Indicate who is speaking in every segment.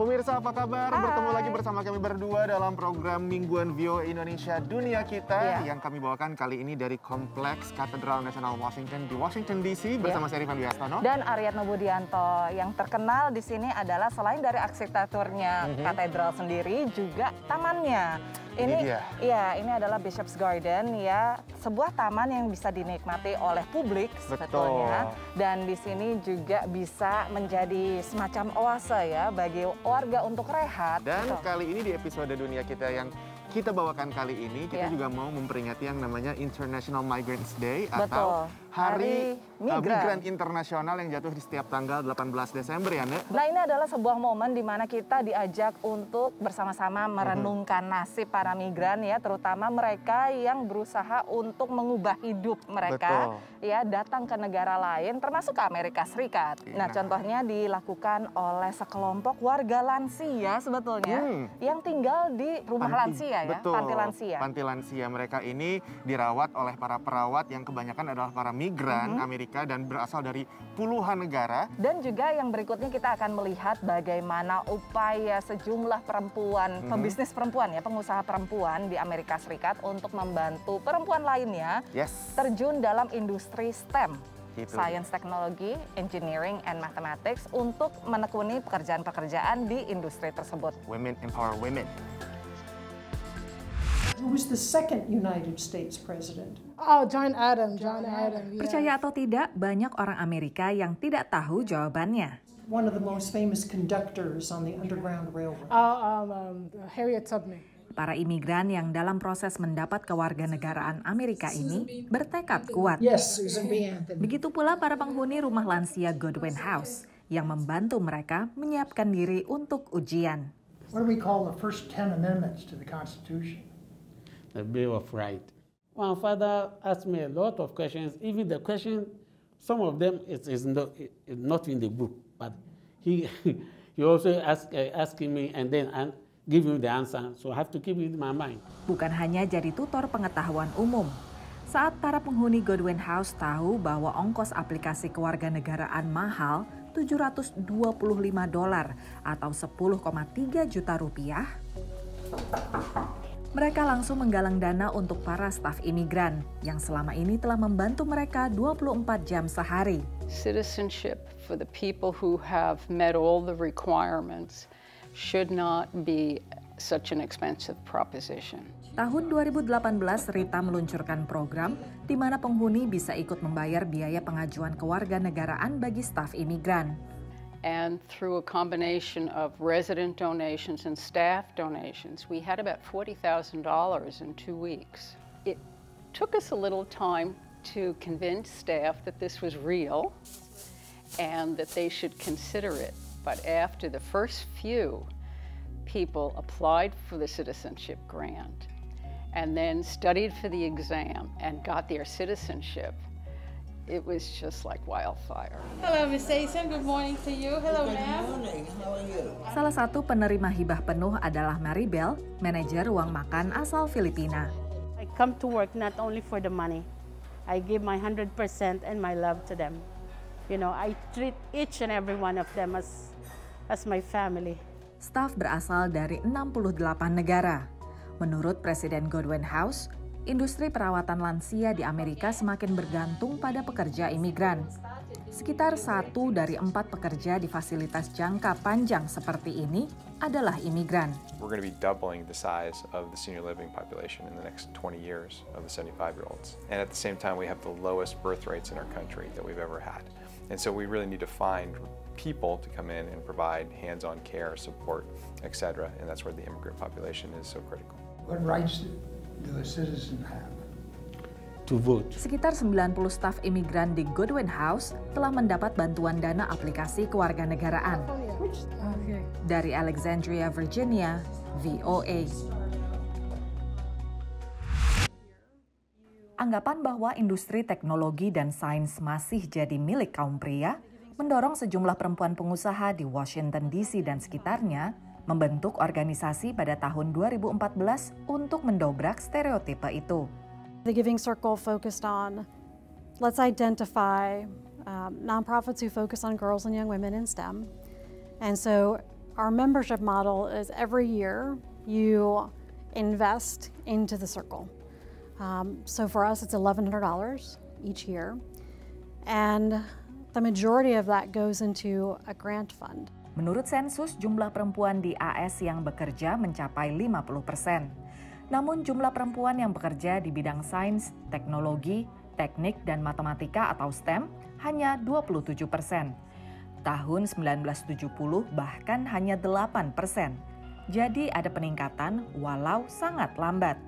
Speaker 1: Pemirsa apa kabar?
Speaker 2: Hai.
Speaker 1: Bertemu lagi bersama kami berdua dalam program Mingguan VOA Indonesia Dunia Kita yang kami bawakan kali ini dari Kompleks Katedral Nasional Washington di Washington DC bersama saya Rifan Dwi-Astono
Speaker 2: dan Aryatno Budianto. Yang terkenal di sini adalah selain dari arsitekturnya katedral sendiri juga tamannya. Ini adalah Bishop's Garden ya, sebuah taman yang bisa dinikmati oleh publik sebetulnya. Dan di sini juga bisa menjadi semacam oase ya bagi warga untuk rehat.
Speaker 1: Dan kali ini di episode Dunia Kita yang kita bawakan kali ini, kita juga mau memperingati yang namanya International Migrants Day atau Hari Migran Internasional yang jatuh di setiap tanggal 18 Desember ya, Nek?
Speaker 2: Nah, ini adalah sebuah momen di mana kita diajak untuk bersama-sama merenungkan nasib para migran ya, terutama mereka yang berusaha untuk mengubah hidup mereka ya, datang ke negara lain termasuk ke Amerika Serikat. Nah, contohnya dilakukan oleh sekelompok warga lansia sebetulnya yang tinggal di rumah lansia ya, panti lansia.
Speaker 1: Panti lansia mereka ini dirawat oleh para perawat yang kebanyakan adalah para migran Amerika dan berasal dari puluhan negara. Dan juga yang berikutnya kita akan melihat bagaimana upaya sejumlah perempuan, pembisnis perempuan ya, pengusaha perempuan di Amerika Serikat untuk membantu perempuan lainnya terjun dalam industri STEM. Science, Technology, Engineering, and Mathematics untuk menekuni pekerjaan-pekerjaan di industri tersebut. Women empower women.
Speaker 3: Who was the second United States president?
Speaker 4: Oh, John Adams. John Adams.
Speaker 5: Percaya atau tidak, banyak orang Amerika yang tidak tahu jawabannya.
Speaker 3: One of the most famous conductors on the Underground Railroad.
Speaker 4: Harriet Tubman.
Speaker 5: Para imigran yang dalam proses mendapat kewarganegaraan Amerika ini bertekad kuat.
Speaker 3: Yes, Susan B. Anthony.
Speaker 5: Begitu pula para penghuni rumah lansia Goodwin House yang membantu mereka menyiapkan diri untuk ujian.
Speaker 3: What do we call the first 10 amendments to the Constitution?
Speaker 6: The Bill of Rights. My father asked me a lot of questions. Even the question, some of them is not in the book, but he also asking me and then give me the answer. So I have to keep it in my mind.
Speaker 5: Bukan hanya jadi tutor pengetahuan umum. Saat para penghuni Goodwin House tahu bahwa ongkos aplikasi kewarganegaraan mahal $725 atau 10,3 juta rupiah, mereka langsung menggalang dana untuk para staf imigran yang selama ini telah membantu mereka 24 jam sehari.
Speaker 7: Citizenship for the people who have met all the requirements should not be such an expensive proposition.
Speaker 5: Tahun 2018, Rita meluncurkan program di mana penghuni bisa ikut membayar biaya pengajuan kewarganegaraan bagi staf imigran.
Speaker 7: And through a combination of resident donations and staff donations, we had about $40,000 in 2 weeks. It took us a little time to convince staff that this was real and that they should consider it. But after the first few people applied for the citizenship grant and then studied for the exam and got their citizenship, it was just like wildfire.
Speaker 8: Hello, Miss Jason. Good morning to you. Hello, ma'am.
Speaker 9: Good morning. How are you?
Speaker 5: Salah satu penerima hibah penuh adalah Maribel, manajer ruang makan asal Filipina.
Speaker 8: I come to work not only for the money. I give my 100% and my love to them. You know, I treat each and every one of them as my family.
Speaker 5: Staf berasal dari 68 negara. Menurut Presiden Goodwin House, industri perawatan lansia di Amerika semakin bergantung pada pekerja imigran. Sekitar 1 dari 4 pekerja di fasilitas jangka panjang seperti ini adalah imigran.
Speaker 10: We're going to be doubling the size of the senior living population in the next 20 years of the 75-year-olds. And at the same time, we have the lowest birth rates in our country that we've ever had. And so we really need to find people to come in and provide hands-on care, support, etc. And that's where the immigrant population is so critical.
Speaker 3: What rights do a citizen have?
Speaker 6: To vote.
Speaker 5: Sekitar 90 staf imigran di Goodwin House telah mendapat bantuan dana aplikasi kewarganegaraan. Dari Alexandria, Virginia, VOA. Anggapan bahwa industri teknologi dan sains masih jadi milik kaum pria mendorong sejumlah perempuan pengusaha di Washington DC dan sekitarnya membentuk organisasi pada tahun 2014 untuk mendobrak stereotipe itu.
Speaker 11: The Giving Circle focused on, let's identify nonprofits who focus on girls and young women in STEM. And so Our membership model is every year you invest into the circle. So for us, it's $1,100 each year. And the majority of that goes into a grant fund.
Speaker 5: Menurut sensus, jumlah perempuan di AS yang bekerja mencapai 50%. Namun jumlah perempuan yang bekerja di bidang sains, teknologi, teknik, dan matematika atau STEM hanya 27%. Tahun 1970 bahkan hanya 8%. Jadi ada peningkatan walau sangat lambat.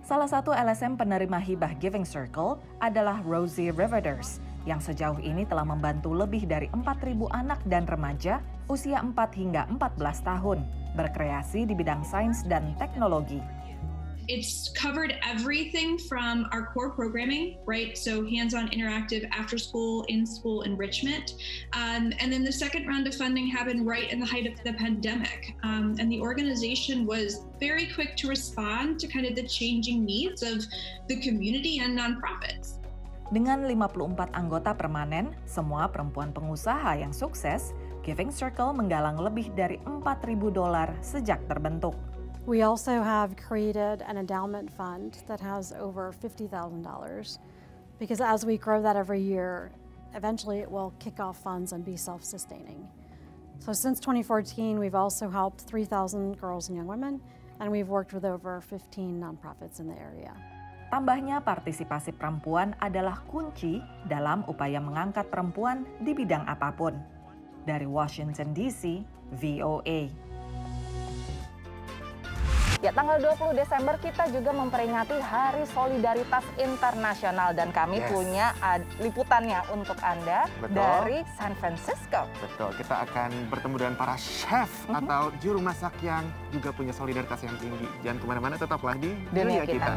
Speaker 5: Salah satu LSM penerima hibah Giving Circle adalah Rosie Riverders yang sejauh ini telah membantu lebih dari 4.000 anak dan remaja usia 4 hingga 14 tahun berkreasi di bidang sains dan teknologi.
Speaker 9: It's covered everything from our core programming, right? So hands-on interactive after-school, in-school enrichment. And then the second round of funding happened right in the height of the pandemic. And the organization was very quick to respond to kind of the changing needs of the community and nonprofits.
Speaker 5: Dengan 54 anggota permanen, semua perempuan pengusaha yang sukses, Giving Circle menggalang lebih dari $4.000 sejak terbentuk.
Speaker 11: We also have created an endowment fund that has over $50,000 because as we grow that every year, eventually it will kick off funds and be self-sustaining. So since 2014, we've also helped 3,000 girls and young women, and we've worked with over 15 nonprofits in the area.
Speaker 5: Tambahnya, partisipasi perempuan adalah kunci dalam upaya mengangkat perempuan di bidang apapun. Dari Washington DC, VOA.
Speaker 2: Ya, tanggal 20 Desember kita juga memperingati Hari Solidaritas Internasional dan kami punya liputannya untuk Anda dari San Francisco.
Speaker 1: Betul, kita akan bertemu dengan para chef atau juru masak yang juga punya solidaritas yang tinggi. Jangan kemana-mana, tetaplah di Dunia Kita.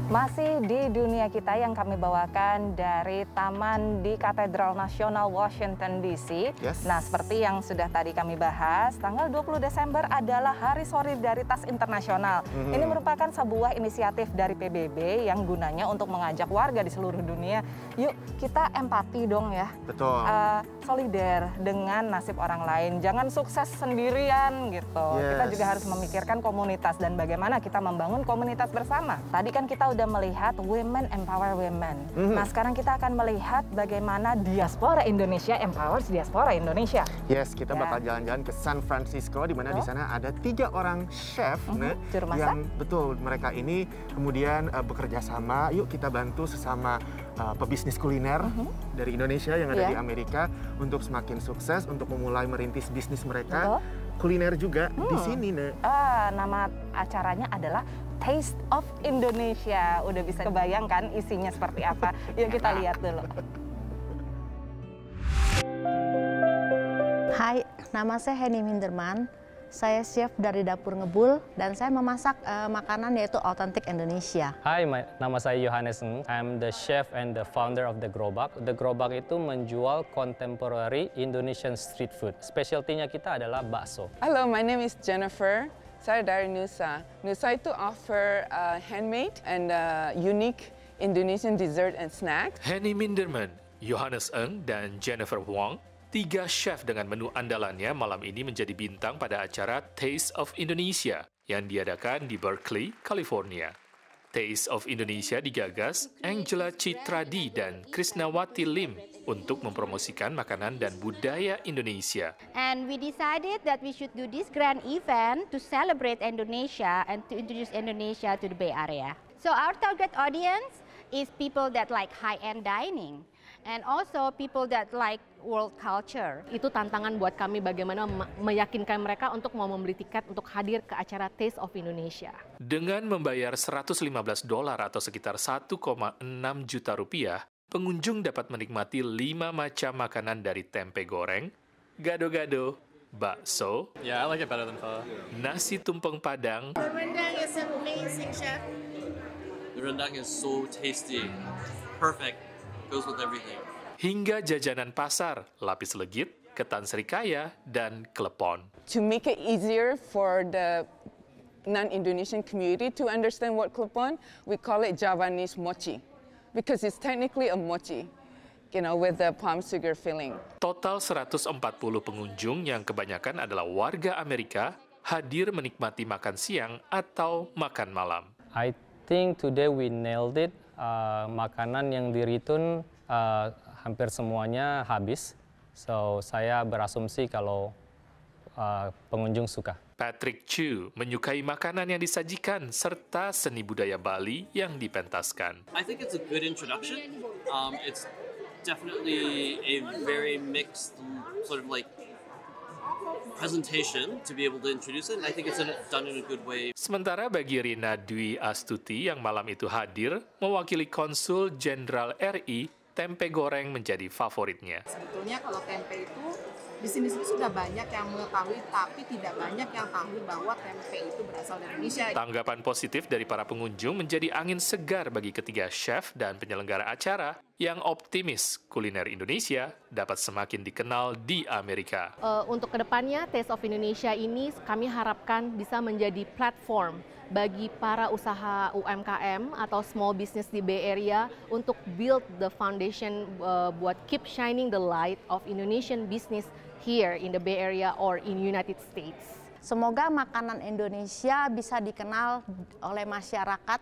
Speaker 2: Masih di Dunia Kita yang kami bawakan dari Taman di Katedral Nasional Washington DC. Nah, seperti yang sudah tadi kami bahas, tanggal 20 Desember adalah Hari Solidaritas Internasional. Ini merupakan sebuah inisiatif dari PBB yang gunanya untuk mengajak warga di seluruh dunia, yuk kita empati dong ya.
Speaker 1: Betul.
Speaker 2: Solider dengan nasib orang lain. Jangan sukses sendirian gitu. Kita juga harus memikirkan komunitas dan bagaimana kita membangun komunitas bersama. Tadi kan kita udah melihat Women Empower Women. Nah, sekarang kita akan melihat bagaimana diaspora Indonesia empowers diaspora Indonesia.
Speaker 1: Yes, kita bakal jalan-jalan ke San Francisco, di mana di sana ada 3 orang chef yang mereka ini kemudian bekerja sama. Yuk kita bantu sesama pebisnis kuliner dari Indonesia yang ada di Amerika untuk semakin sukses, untuk memulai merintis bisnis mereka. Kuliner juga di sini,
Speaker 2: nama acaranya adalah Taste of Indonesia. Udah bisa kebayangkan isinya seperti apa? Yuk kita lihat dulu.
Speaker 12: Hai, nama saya Henny Minderman. Saya chef dari Dapur Ngebul dan saya memasak makanan yaitu otentik Indonesia.
Speaker 13: Hai, nama saya Johannes Ng. I'm the chef and the founder of The Gerobak. The Gerobak itu menjual contemporary Indonesian street food. Specialty-nya kita adalah bakso.
Speaker 14: Hello, my name is Jennifer. Saya dari Nusa. Nusa itu offer handmade and unique Indonesian dessert and snacks.
Speaker 15: Henny Minderman, Johannes Ng, dan Jennifer Huang, 3 chef dengan menu andalannya malam ini menjadi bintang pada acara Taste of Indonesia yang diadakan di Berkeley, California. Taste of Indonesia digagas Angela Citradi dan Krisnawati Lim untuk mempromosikan makanan dan budaya Indonesia.
Speaker 16: And we decided that we should do this grand event to celebrate Indonesia and to introduce Indonesia to the Bay Area. So our target audience is people that like high-end dining. And also people that like world culture.
Speaker 17: Itu tantangan buat kami bagaimana meyakinkan mereka untuk mau membeli tiket untuk hadir ke acara Taste of Indonesia.
Speaker 15: Dengan membayar $115 atau sekitar 1,6 juta rupiah, pengunjung dapat menikmati 5 macam makanan dari tempe goreng, gado-gado, bakso,
Speaker 18: I like it better than pho.
Speaker 15: Nasi tumpeng Padang,
Speaker 19: The rendang is amazing, chef.
Speaker 18: The rendang is so tasty, perfect. Goes with everything.
Speaker 15: Hingga jajanan pasar, lapis legit, ketan serikaya, dan klepon.
Speaker 14: To make it easier for the non-Indonesian community to understand what klepon, we call it Javanese mochi, because it's technically a mochi, with the palm sugar filling.
Speaker 15: Total 140 pengunjung yang kebanyakan adalah warga Amerika hadir menikmati makan siang atau makan malam.
Speaker 13: I think today we nailed it. Makanan yang diritun hampir semuanya habis. So saya berasumsi kalau pengunjung suka.
Speaker 15: Patrick Chu menyukai makanan yang disajikan serta seni budaya Bali yang dipentaskan.
Speaker 18: I think it's a good introduction. It's definitely a very mixed sort of like presentation to be able to introduce it. I think it's done in a good way.
Speaker 15: Sementara bagi Rina Dwi Astuti yang malam itu hadir, mewakili Konsul Jenderal RI, tempe goreng menjadi favoritnya.
Speaker 20: Sebetulnya kalau tempe itu di sini sudah banyak yang mengetahui, tapi tidak banyak yang tahu bahwa tempe itu berasal dari Indonesia.
Speaker 15: Tanggapan positif dari para pengunjung menjadi angin segar bagi ketiga chef dan penyelenggara acara yang optimis kuliner Indonesia dapat semakin dikenal di Amerika.
Speaker 17: Untuk kedepannya, Taste of Indonesia ini kami harapkan bisa menjadi platform bagi para usaha UMKM atau small business di Bay Area untuk build the foundation buat keep shining the light of Indonesian business here in the Bay Area or in United States.
Speaker 12: Semoga makanan Indonesia bisa dikenal oleh masyarakat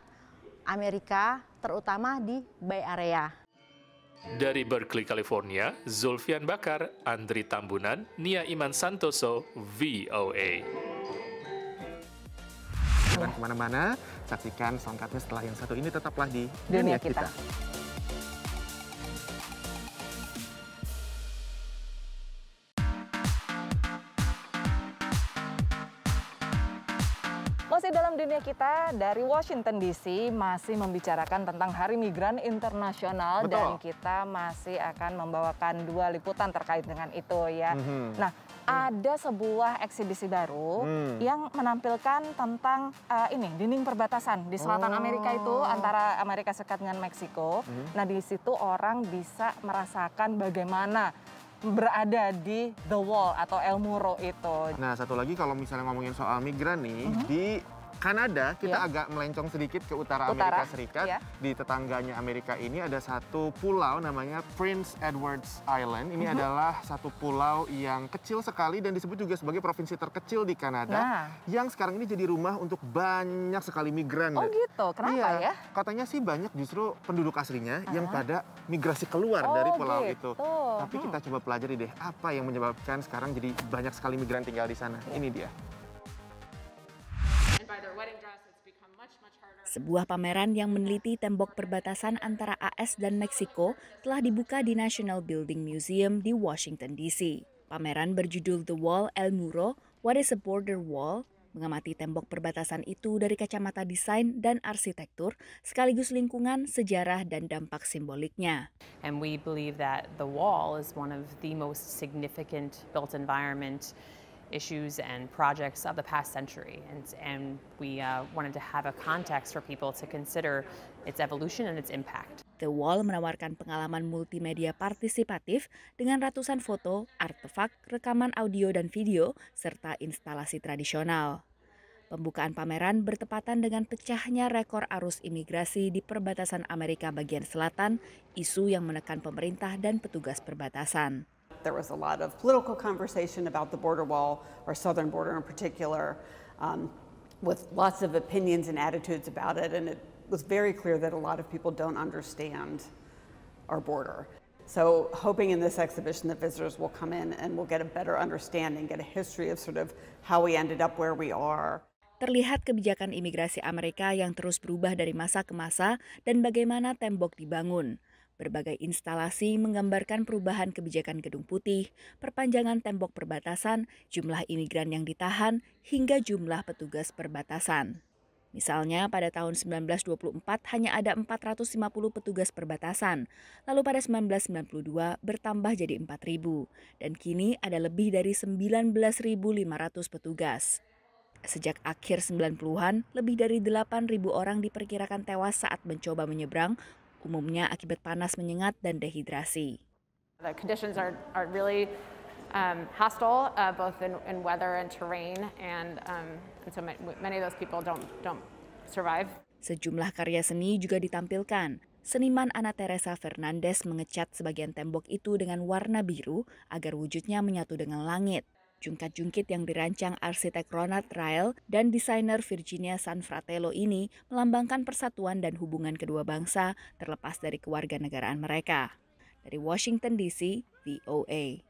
Speaker 12: Amerika, terutama di Bay Area.
Speaker 15: Dari Berkeley, California, Zulfian Bakar, Andri Tambunan, Nia Iman Santoso, VOA.
Speaker 1: Jangan kemana-mana, saksikan selengkapnya setelah yang satu ini. Tetaplah di
Speaker 2: Dunia Kita. Masih dalam Dunia Kita dari Washington DC, masih membicarakan tentang Hari Migran Internasional.
Speaker 1: Betul.
Speaker 2: Dan kita masih akan membawakan 2 liputan terkait dengan itu ya. Nah, ada sebuah eksibisi baru yang menampilkan tentang ini dinding perbatasan di selatan Amerika itu antara Amerika Serikat dengan Meksiko. Nah, di situ orang bisa merasakan bagaimana berada di The Wall atau El Muro itu.
Speaker 1: Nah, satu lagi kalau misalnya ngomongin soal migran nih, di Kanada kita agak melencong sedikit ke utara Amerika Serikat. Di tetangganya Amerika ini ada satu pulau namanya Prince Edward's Island. Ini adalah satu pulau yang kecil sekali dan disebut juga sebagai provinsi terkecil di Kanada. Yang sekarang ini jadi rumah untuk banyak sekali migran.
Speaker 2: Oh gitu, kenapa ya?
Speaker 1: Katanya sih banyak justru penduduk aslinya yang pada migrasi keluar dari pulau itu. Tapi kita coba pelajari deh, apa yang menyebabkan sekarang jadi banyak sekali migran tinggal di sana. Ini dia.
Speaker 21: Sebuah pameran yang meneliti tembok perbatasan antara AS dan Meksiko telah dibuka di National Building Museum di Washington, D.C. Pameran berjudul The Wall El Muro, What is a Border Wall? Mengamati tembok perbatasan itu dari kacamata desain dan arsitektur, sekaligus lingkungan, sejarah, dan dampak simboliknya.
Speaker 22: And we believe that the wall is one of the most significant built environment issues and projects of the past century, and we wanted to have a context for people to consider its evolution and its impact.
Speaker 21: The Wall menawarkan pengalaman multimedia partisipatif dengan ratusan foto, artefak, rekaman audio dan video, serta instalasi tradisional. Pembukaan pameran bertepatan dengan pecahnya rekor arus imigrasi di perbatasan Amerika bagian selatan, isu yang menekan pemerintah dan petugas perbatasan.
Speaker 23: There was a lot of political conversation about the border wall, or southern border in particular, with lots of opinions and attitudes about it, and it was very clear that a lot of people don't understand our border. So hoping in this exhibition that visitors will come in and will get a better understanding, get a history of sort of how we ended up where we are.
Speaker 21: Terlihat kebijakan imigrasi Amerika yang terus berubah dari masa ke masa dan bagaimana tembok dibangun. Berbagai instalasi menggambarkan perubahan kebijakan Gedung Putih, perpanjangan tembok perbatasan, jumlah imigran yang ditahan, hingga jumlah petugas perbatasan. Misalnya pada tahun 1924 hanya ada 450 petugas perbatasan, lalu pada 1992 bertambah jadi 4.000, dan kini ada lebih dari 19.500 petugas. Sejak akhir 90-an, lebih dari 8.000 orang diperkirakan tewas saat mencoba menyeberang, umumnya akibat panas menyengat dan dehidrasi.
Speaker 22: The conditions are really
Speaker 4: hostile, both in weather and terrain, and so many of those people don't survive.
Speaker 21: Sejumlah karya seni juga ditampilkan. Seniman Ana Teresa Fernandez mengecat sebagian tembok itu dengan warna biru agar wujudnya menyatu dengan langit. Jungkat-jungkit yang dirancang arsitek Ronald Ryle dan desainer Virginia Sanfratello ini melambangkan persatuan dan hubungan kedua bangsa terlepas dari kewarganegaraan mereka. Dari Washington DC, VOA.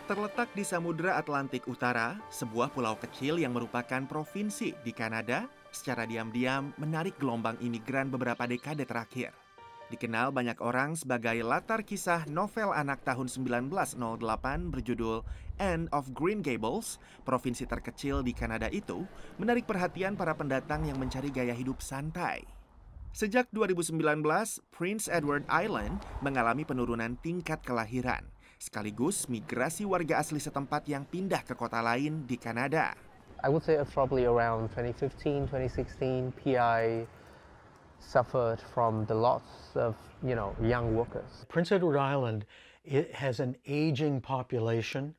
Speaker 7: Terletak di Samudra Atlantik Utara, sebuah pulau kecil yang merupakan provinsi di Kanada, secara diam-diam menarik gelombang imigran beberapa dekade terakhir. Dikenal banyak orang sebagai latar kisah novel anak tahun 1908 berjudul Anne of Green Gables, provinsi terkecil di Kanada itu menarik perhatian para pendatang yang mencari gaya hidup santai. Sejak 2019, Prince Edward Island mengalami penurunan tingkat kelahiran, sekaligus migrasi warga asli setempat yang pindah ke kota lain di Kanada.
Speaker 8: I would say probably around 2015, 2016, PI suffered from the loss of, young workers.
Speaker 3: Prince Edward Island, it has an aging population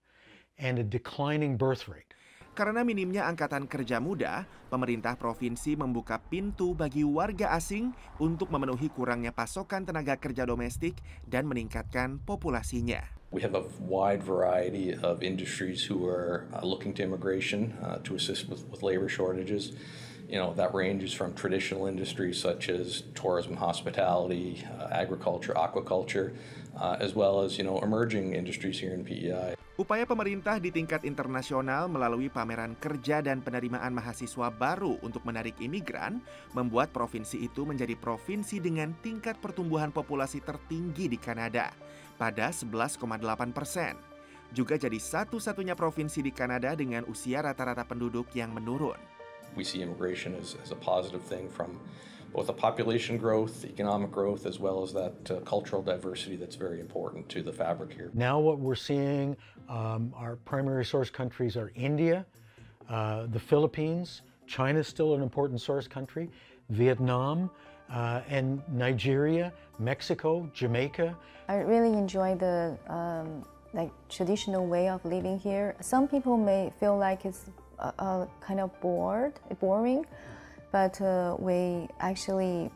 Speaker 3: and a declining birth rate.
Speaker 7: Karena minimnya angkatan kerja muda, pemerintah provinsi membuka pintu bagi warga asing untuk memenuhi kurangnya pasokan tenaga kerja domestik dan meningkatkan populasinya.
Speaker 24: We have a wide variety of industries who are looking to immigration to assist with labor shortages. That ranges from traditional industries such as tourism, hospitality, agriculture, aquaculture, as well as, emerging industries here in PEI.
Speaker 7: Upaya pemerintah di tingkat internasional melalui pameran kerja dan penerimaan mahasiswa baru untuk menarik imigran membuat provinsi itu menjadi provinsi dengan tingkat pertumbuhan populasi tertinggi di Kanada pada 11,8%. Juga jadi satu-satunya provinsi di Kanada dengan usia rata-rata penduduk yang menurun.
Speaker 24: We see immigration as a positive thing from both the population growth, economic growth, as well as that cultural diversity that's very important to the fabric here.
Speaker 3: Now what we're seeing, our primary source countries are India, the Philippines, China is still an important source country, Vietnam, and Nigeria, Mexico, Jamaica.
Speaker 25: I really enjoy the traditional way of living here. Some people may feel like it's kind of boring, but we actually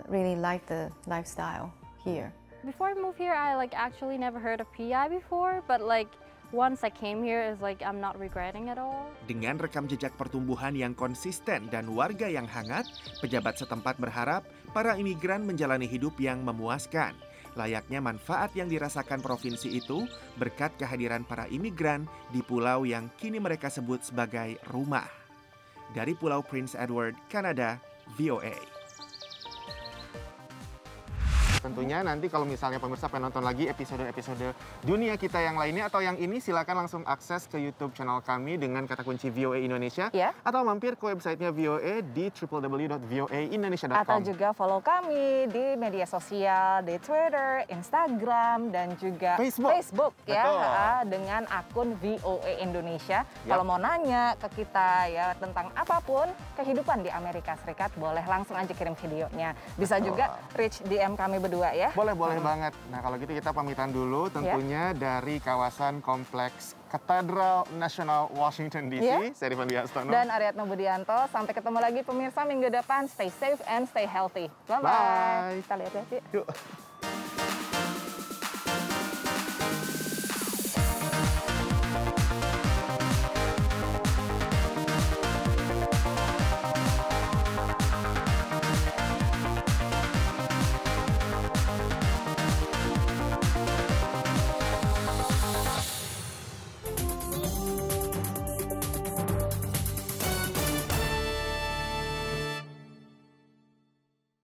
Speaker 25: really like the lifestyle here.
Speaker 26: Before I moved here, I actually never heard of PI before, but once I came here, it's I'm not regretting at all.
Speaker 7: Dengan rekam jejak pertumbuhan yang konsisten dan warga yang hangat, pejabat setempat berharap para imigran menjalani hidup yang memuaskan. Layaknya manfaat yang dirasakan provinsi itu berkat kehadiran para imigran di pulau yang kini mereka sebut sebagai rumah. Dari Pulau Prince Edward, Kanada, VOA.
Speaker 1: Tentunya nanti kalau misalnya pemirsa pengen nonton lagi episode-episode dunia kita yang lainnya atau yang ini, silakan langsung akses ke YouTube channel kami dengan kata kunci VOA Indonesia, atau mampir ke websitenya VOA di www.voaindonesia.com.
Speaker 2: Atau juga follow kami di media sosial, di Twitter, Instagram, dan juga Facebook ya, dengan akun VOA Indonesia. Kalau mau nanya ke kita ya tentang apapun kehidupan di Amerika Serikat, boleh langsung aja kirim videonya. Bisa juga reach DM kami berdua ya.
Speaker 1: Boleh banget. Nah kalau gitu kita pamitan dulu tentunya dari kawasan Kompleks Katedral Nasional Washington DC. Saya Rifan Diastono.
Speaker 2: Dan Aryatno Budianto. Sampai ketemu lagi pemirsa minggu depan. Stay safe and stay healthy. Bye-bye. Kita lihat ya. Yuk.